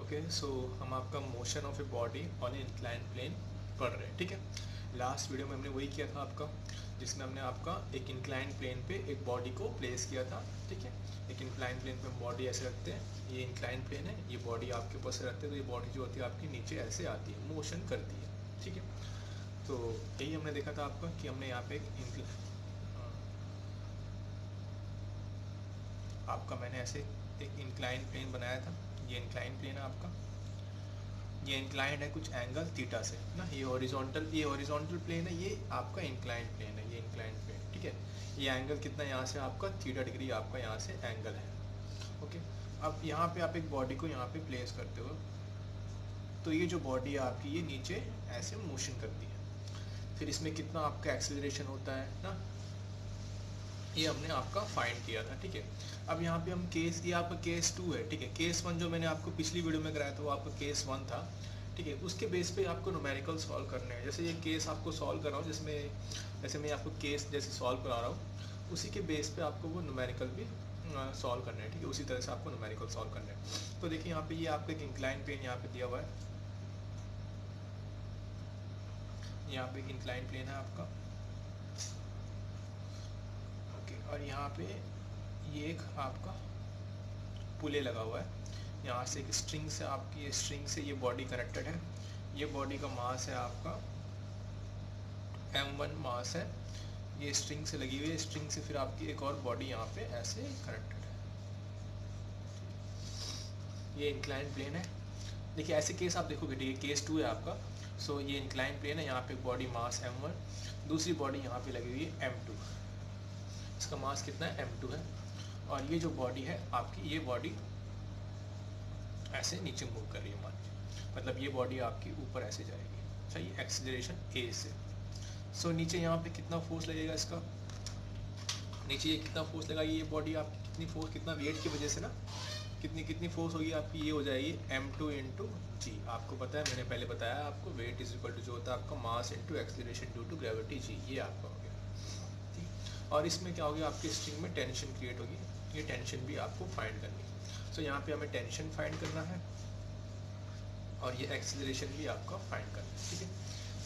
Okay, so हम आपका motion of a body on a incline plane पढ़ रहे हैं, ठीक है। लास्ट वीडियो में हमने वही किया था आपका, जिसमें हमने आपका एक इंक्लाइन प्लेन पे एक बॉडी को प्लेस किया था, ठीक है। एक इंक्लाइन प्लेन पे हम बॉडी ऐसे रखते हैं, ये इंक्लाइन प्लेन है, ये बॉडी आपके ऊपर से रखते हैं, तो ये बॉडी जो होती है आपकी नीचे ऐसे आती है, मोशन करती है, ठीक है। तो यही हमने देखा था आपका कि हमने यहाँ पे आपका मैंने ऐसे एक इंक्लाइन प्लेन बनाया था। ये इंक्लाइन प्लेन है आपका, ये इंक्लाइंड है कुछ एंगल थीटा से ना, ये हॉरिजॉन्टल प्लेन है, ये आपका इंक्लाइंड प्लेन है, ये इंक्लाइंड प्लेन, ठीक है। ये एंगल कितना यहाँ से आपका थीटा डिग्री आपका यहाँ से एंगल है, ओके। अब यहाँ पे आप एक बॉडी को यहाँ पे प्लेस करते हो, तो ये जो बॉडी है आपकी ये नीचे ऐसे मोशन करती है, फिर इसमें कितना आपका एक्सेलरेशन होता है ना, ये हमने आपका फाइंड किया था, ठीक है। अब यहाँ पे हम केस, ये आपका केस 2 है, ठीक है। केस 1 जो मैंने आपको पिछली वीडियो में कराया था वो आपका केस 1 था, ठीक है। उसके बेस पे आपको न्यूमेरिकल सॉल्व करने हैं। जैसे ये केस आपको सॉल्व कर रहा हूँ, जिसमें जैसे मैं आपको केस जैसे सॉल्व करा रहा हूँ, उसी के बेस पे आपको वो न्यूमेरिकल भी सॉल्व करना है, ठीक है। उसी तरह से आपको न्यूमेरिकल सॉल्व करना है। तो देखिए यहाँ पे ये आपका एक इंक्लाइन प्लेन यहाँ पे दिया हुआ है, यहाँ पे एक इंक्लाइन प्लेन है आपका, और यहाँ पे ये एक आपका पुले लगा हुआ है, यहाँ से एक स्ट्रिंग से आपकी ये स्ट्रिंग से ये बॉडी कनेक्टेड है। ये बॉडी का मास है आपका m1 मास है, ये स्ट्रिंग से लगी हुई है, स्ट्रिंग से फिर आपकी एक और बॉडी यहाँ पे ऐसे कनेक्टेड है। ये इंक्लाइन प्लेन है। देखिए ऐसे केस आप देखोगे, ठीक है, केस 2 है आपका। सो ये इंक्लाइन प्लेन है, यहाँ पे बॉडी मास m1, दूसरी बॉडी यहाँ पे लगी हुई है m2, इसका मास कितना है m2 है, और ये जो बॉडी है आपकी, ये बॉडी ऐसे नीचे मूव कर रही है, मान लीजिए, मतलब ये बॉडी आपकी ऊपर ऐसे जाएगी, सही, एक्सीलरेशन a से। सो नीचे यहाँ पे कितना फोर्स लगेगा इसका, नीचे ये कितना फोर्स लगाएगी ये बॉडी आपकी, कितनी फोर्स, कितना वेट की वजह से ना, कितनी फोर्स होगी आपकी, ये हो जाएगी m2 इंटू जी। आपको पता है, मैंने पहले बताया आपको, वेट इज इक्वल टू जो होता है आपका mass into acceleration due to gravity g, ये आपका हो गया, ठीक। और इसमें क्या होगी, आपकी स्ट्रिंग में टेंशन क्रिएट होगी, ये टेंशन भी आपको फाइंड करनी है। सो यहाँ पे हमें टेंशन फाइंड करना है, और ये एक्सीलरेशन भी आपका फाइंड करना है, ठीक है।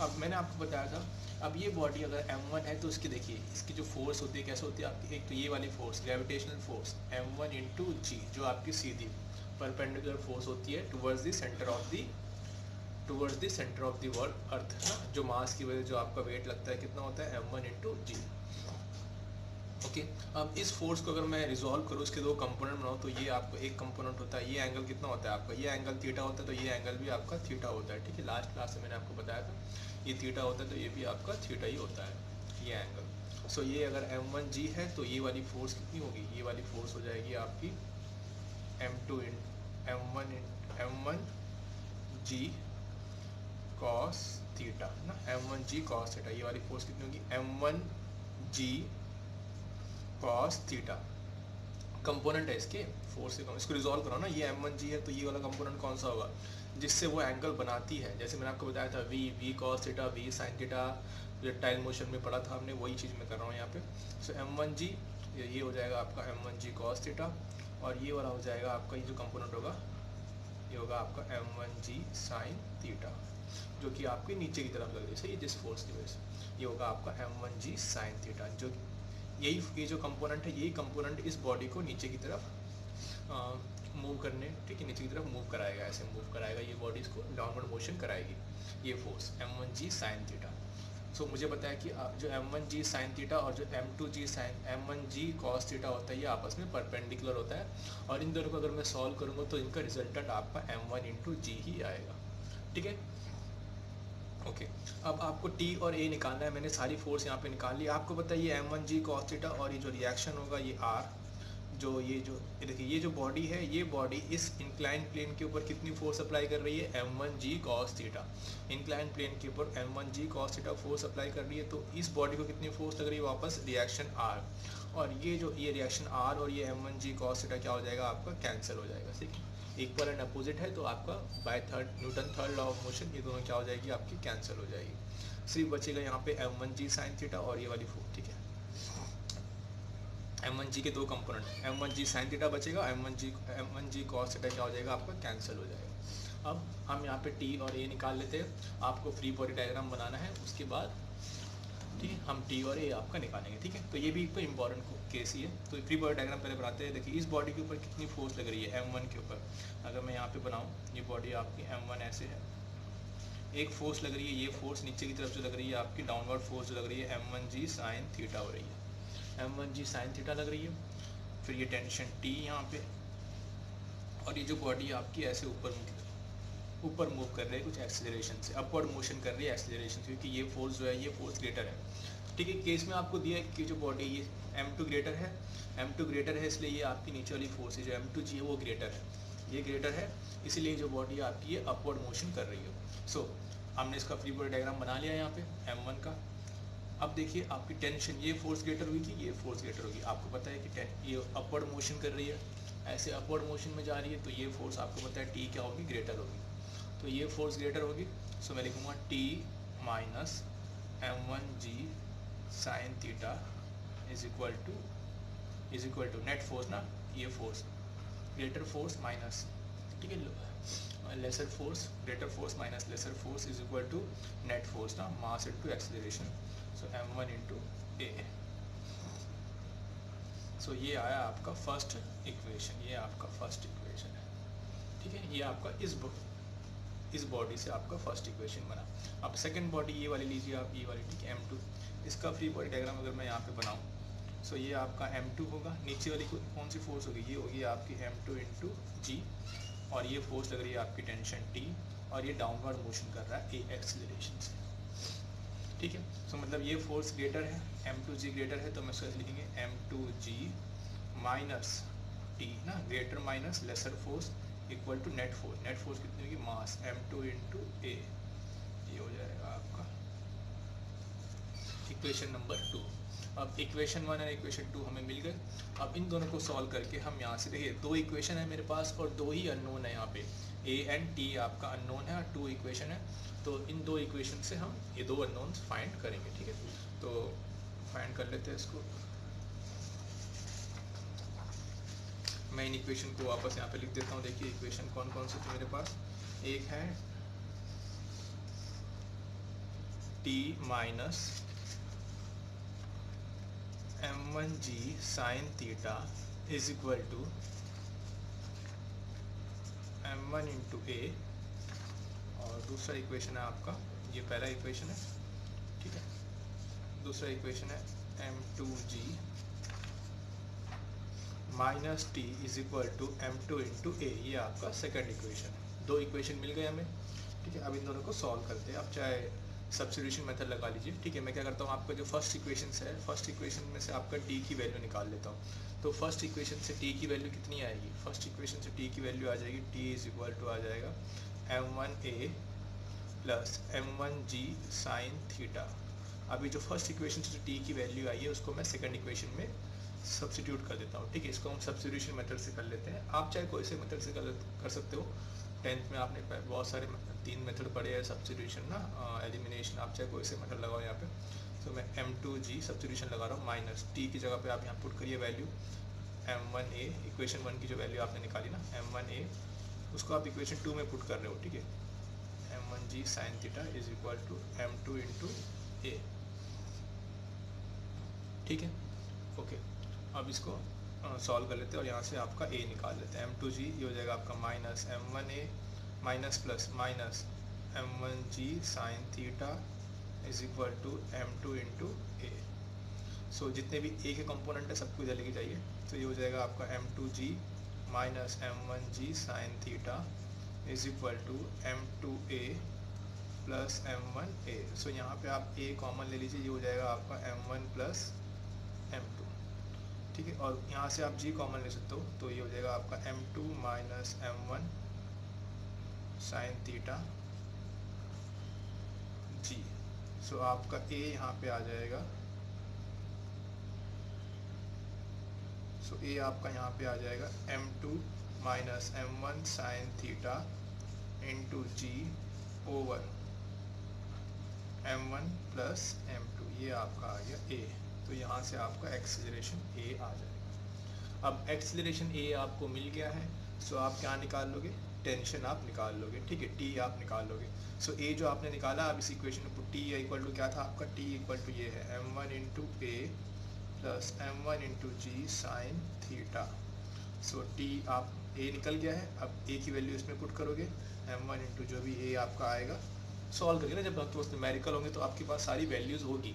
अब मैंने आपको बताया था, अब ये बॉडी अगर m1 है तो इसकी देखिए, इसकी जो फोर्स होती है कैसे होती है आपकी, एक तो ये वाली force gravitational force m1 into g, जो आपकी सीधी परपेंडिकुलर फोर्स होती है towards the centre of the world earth ना, जो मास की वजह जो आपका वेट लगता है कितना होता है m1 इंटू जी, ओके। अब इस फोर्स को अगर मैं रिजॉल्व करूँ, इसके दो कंपोनेंट बनाऊँ, तो ये आपको एक कंपोनेंट होता है, ये एंगल कितना होता है आपका, ये एंगल थीटा होता है, तो ये एंगल भी आपका थीटा होता है, ठीक है। लास्ट क्लास में मैंने आपको बताया था, ये थीटा होता है, तो ये भी आपका थीटा ही होता है, ये एंगल। सो ये अगर m1g है तो ये वाली फोर्स कितनी होगी, ये वाली फोर्स हो जाएगी आपकी m2 m1 g cos theta ना, m1g cos थीटा, ये वाली फोर्स कितनी होगी m1g cos थीटा, कंपोनेंट है इसके फोर्स से, इसको रिजॉल्व करो ना, ये m1g है तो ये वाला कंपोनेंट कौन सा होगा, जिससे वो एंगल बनाती है, जैसे मैंने आपको बताया था v cos theta, v sin theta, रेक्टाइल मोशन में पढ़ा था हमने, वही चीज़ मैं कर रहा हूँ यहाँ पे। सो m1g ये हो जाएगा आपका m1g cos थीटा, और ये वाला हो जाएगा आपका, ये जो कंपोनेंट होगा ये होगा आपका m1g sin थीटा, जो कि आपके नीचे की तरफ लग रही है, जिस फोर्स की वजह से, ये होगा आपका m1g sin थीटा, जो ये जो कंपोनेंट है, यही कंपोनेंट इस बॉडी को नीचे की तरफ मूव करने, ठीक है, नीचे की तरफ मूव कराएगा, ऐसे मूव कराएगा, ये बॉडी इसको डाउनवर्ड मोशन कराएगी, ये फोर्स m1g sin थीटा। सो मुझे बताया कि जो m1g sin थीटा और जो m1g cos थीटा होता है, ये आपस में परपेंडिकुलर होता है, और इन दोनों को अगर मैं सॉल्व करूँगा तो इनका रिजल्टेंट आपका m1 इंटू जी ही आएगा, ठीक है, ओके। अब आपको T और A निकालना है, मैंने सारी फोर्स यहाँ पे निकाल ली। आपको बताइए m1g cos थीटा, और ये जो रिएक्शन होगा ये R, जो ये देखिए, ये जो बॉडी है, ये बॉडी इस इंक्लाइन प्लेन के ऊपर कितनी फोर्स अप्लाई कर रही है, m1g cos theta, incline plane के ऊपर m1g cos theta force apply कर रही है, तो इस बॉडी को कितनी फोर्स लग रही है, वापस रिएक्शन R, और ये रिएक्शन R और ये m1g cos थीटा क्या हो जाएगा आपका, कैंसिल हो जाएगा, ठीक है। इक्वल एंड अपोजिट है, तो आपका by Newton third law of motion, ये दोनों क्या हो जाएगी आपकी, कैंसिल हो जाएगी। सिर्फ बचेगा यहाँ पे m1g sin थीटा और ये वाली फोर्स, ठीक है, m1g के दो कंपोनेंट, m1g साइन थीटा बचेगा, m1g कॉस थीटा क्या हो जाएगा आपका, कैंसिल हो जाएगा। अब हम यहाँ पे t और a निकाल लेते हैं। आपको फ्री बॉडी डायग्राम बनाना है, उसके बाद ठीक है हम t और a आपका निकालेंगे। ठीक है, तो ये भी तो इम्पॉर्टेंट केस ही है। तो फ्री बॉडी डायग्राम पहले बनाते हैं। देखिए इस बॉडी के ऊपर कितनी फोर्स लग रही है, m1 के ऊपर। अगर मैं यहाँ पे बनाऊँ, ये बॉडी आपकी m1 ऐसे है, एक फोर्स लग रही है, ये फोर्स नीचे की तरफ जो लग रही है आपकी डाउनवर्ड फोर्स जो लग रही है m1g साइन थीटा हो रही है, m1g साइन थीटा लग रही है। फिर ये टेंशन T यहाँ पे, और ये जो बॉडी आपकी ऐसे ऊपर मूव कर रही है कुछ एक्सेलरेशन से, अपवर्ड मोशन कर रही है एक्सेलरेशन, क्योंकि ये फोर्स जो है ये फोर्स ग्रेटर है। ठीक है, केस में आपको दिया है कि जो बॉडी ये m2 ग्रेटर है, m2 ग्रेटर है, इसलिए ये आपकी नीचे वाली फोर्स है जो m2g है वो ग्रेटर है, ये ग्रेटर है, इसीलिए जो बॉडी आपकी ये अपवर्ड मोशन कर रही है। सो हमने इसका फ्री बॉडी डायग्राम बना लिया यहाँ पे m1 का। अब देखिए आपकी टेंशन, ये फोर्स ग्रेटर हुई कि ये फोर्स ग्रेटर होगी। आपको पता है कि ये अपवर्ड मोशन कर रही है, ऐसे अपवर्ड मोशन में जा रही है, तो ये फोर्स आपको पता है T क्या होगी, ग्रेटर होगी। तो ये फोर्स ग्रेटर होगी, सो मैं लिखूँगा T minus m1g sine theta is equal to net force ना, ये फोर्स ग्रेटर फोर्स माइनस, ठीक है, lesser force, greater force minus lesser force is equal to net force ना, mass into acceleration, so m1 into ए। So ये आया आपका first equation, ये आपका फर्स्ट इक्वेशन है। ठीक है, ये आपका इस बॉडी से आपका फर्स्ट इक्वेशन बना। अब सेकंड बॉडी ये वाली लीजिए आप, ये वाली, ठीक है, m2। इसका फ्री बॉडी डायग्राम अगर मैं यहाँ पे बनाऊँ, सो ये आपका m2 होगा, नीचे वाली कौन सी फोर्स होगी, ये होगी आपकी m2 इंटू जी, और ये फोर्स लग रही है आपकी टेंशन T, और ये डाउनवर्ड मोशन कर रहा है ए एक्सेलरेशन से। ठीक है, सो मतलब ये फोर्स ग्रेटर है, m2g ग्रेटर है, तो मैं इसको लिखेंगे m2g माइनस T ना, greater minus lesser force equal to net force कितनी होगी, मास m2 इंटू ए, ये हो जाएगा आपका इक्वेशन नंबर 2। अब इक्वेशन 1 और इक्वेशन 2 हमें मिल गए। अब इन दोनों को सॉल्व करके हम यहाँ से देखिए, दो इक्वेशन है मेरे पास और दो ही अननोन है यहाँ पे, a एंड t आपका अननोन है और 2 इक्वेशन है। तो इन दो इक्वेशन से हम ये दो अननोन्स फाइंड करेंगे। ठीक है, तो फाइंड कर लेते हैं इसको। मैं इन इक्वेशन को वापस यहाँ पे लिख देता हूँ। देखिए इक्वेशन कौन कौन से थे मेरे पास, एक है t minus m1g sine theta is equal to m1 into a, और दूसरा इक्वेशन है आपका, ये पहला इक्वेशन है, ठीक है, दूसरा इक्वेशन है m2g minus T is equal to m2 into a, ये आपका सेकंड इक्वेशन है। दो इक्वेशन मिल गए हमें। ठीक है, अब इन दोनों को सॉल्व करते हैं। आप चाहे सब्स्टिट्यूशन मेथड लगा लीजिए। ठीक है, मैं क्या करता हूँ, आपका जो फर्स्ट इक्वेशन है, फर्स्ट इक्वेशन में से आपका t की वैल्यू निकाल लेता हूँ। तो फर्स्ट इक्वेशन से t की वैल्यू कितनी आएगी, फर्स्ट इक्वेशन से t की वैल्यू आ जाएगी, t इज इक्वल टू आ जाएगा m1a plus m1g sine theta. अभी जो फर्स्ट इक्वेशन से जो t की वैल्यू आई है उसको मैं सेकंड इक्वेशन में सब्स्टिट्यूट कर देता हूँ। ठीक है, इसको हम सब्स्टिट्यूशन मेथड से कर लेते हैं। आप चाहे कोई से मेथड से कर सकते हो। 10th में आपने बहुत सारे 3 मेथड पढ़े हैं सब्स्टिट्यूशन ना, एलिमिनेशन, आप चाहे कोई से मेथड लगाओ यहाँ पे। तो मैं m2g सब्स्टिट्यूशन लगा रहा हूँ, माइनस t की जगह पे आप यहाँ पुट करिए वैल्यू m1a, इक्वेशन 1 की जो वैल्यू आपने निकाली ना m1a, उसको आप इक्वेशन 2 में पुट कर रहे हो। ठीक है, m1g sine theta is equal to m2 into a. ठीक है, ओके, अब इसको सॉल्व कर लेते हैं और यहाँ से आपका a निकाल लेते हैं। m2g ये हो जाएगा आपका minus m1a minus plus minus m1g sine theta is equal to m2 into A. So जितने भी a के कंपोनेंट है सबको इधर लेके जाइए। तो ये हो जाएगा आपका m2g minus m1g sine theta is equal to m2a plus m1a। So यहाँ पे आप a कॉमन ले लीजिए, ये हो जाएगा आपका m1 प्लस m2। ठीक है, और यहाँ से आप g कॉमन ले सकते हो, तो ये हो जाएगा आपका m2 minus m1 sine theta g। सो आपका a यहाँ पे आ जाएगा, सो a आपका यहाँ पे आ जाएगा m2 minus m1 sine theta into g over m1 plus m2, ये आपका आ गया a। तो यहाँ से आपका एक्सेलरेशन a आ जाएगा। अब एक्सीलरेशन ए आपको मिल गया है, सो आप क्या निकाल लोगे, टेंशन आप निकाल लोगे, ठीक है, टी आप निकाल लोगे। सो ए जो आपने निकाला, अब इस इक्वेशन में टी इक्वल टू क्या था आपका, टी इक्वल टू ये है m1 इंटू ए प्लस m1 इंटू जी साइन थीटा। सो टी आप ए निकल गया है, अब ए की वैल्यू इसमें पुट करोगे, m1 इंटू जो भी ए आपका आएगा, सॉल्व करिए ना, जब आपके पास न्यूमेरिकल होंगे तो आपके पास सारी वैल्यूज़ होगी,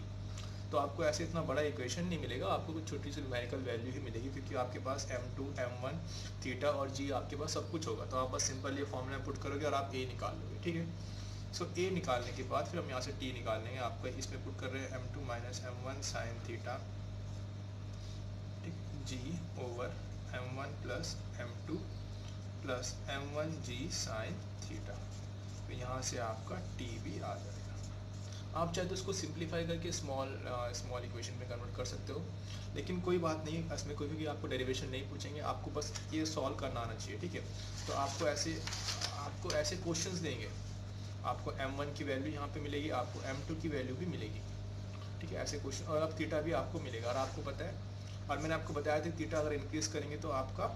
तो आपको ऐसे इतना बड़ा इक्वेशन नहीं मिलेगा, आपको कुछ छोटी सी न्यूमेरिकल वैल्यू ही मिलेगी, क्योंकि आपके पास m2 m1 थीटा और g आपके पास सब कुछ होगा। तो आप बस सिंपल ये फॉर्मूला पुट करोगे और आप a निकाल लोगे, ठीक है। सो a निकालने के बाद फिर हम यहाँ से t निकाल लेंगे, आपका इसमें पुट कर रहे हैं m2 minus m1 sine theta, ठीक, g over m1 plus m2 plus m1 g sine theta. तो यहाँ से आपका t भी आ जाएगा। आप चाहे तो इसको सिंप्लीफाई करके स्मॉल इक्वेशन में कन्वर्ट कर सकते हो, लेकिन कोई बात नहीं, इसमें कोई भी आपको डेरिवेशन नहीं पूछेंगे, आपको बस ये सॉल्व करना आना चाहिए, ठीक है। तो आपको ऐसे क्वेश्चंस देंगे, आपको m1 की वैल्यू यहाँ पे मिलेगी, आपको m2 की वैल्यू भी मिलेगी, ठीक है, ऐसे क्वेश्चन, और अब थीटा भी आपको मिलेगा। और आपको पता है, और मैंने आपको बताया था थीटा अगर इंक्रीज़ करेंगे तो आपका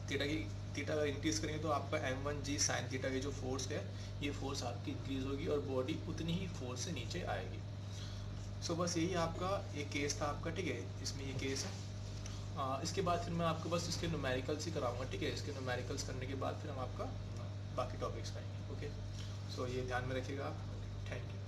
थीटा अगर इंक्रीज करेंगे तो आपका m1g साइन थीटा की जो फोर्स है, ये फोर्स आपकी इंक्रीज होगी और बॉडी उतनी ही फोर्स से नीचे आएगी। सो बस यही आपका एक केस था आपका, ठीक है, इसमें ये केस है। इसके बाद फिर मैं आपको बस इसके न्यूमेरिकल्स ही कराऊंगा, ठीक है, इसके न्यूमेरिकल्स करने के बाद फिर हम आपका बाकी टॉपिक्स करेंगे। ओके, सो ये ध्यान में रखिएगा आप। Thank you.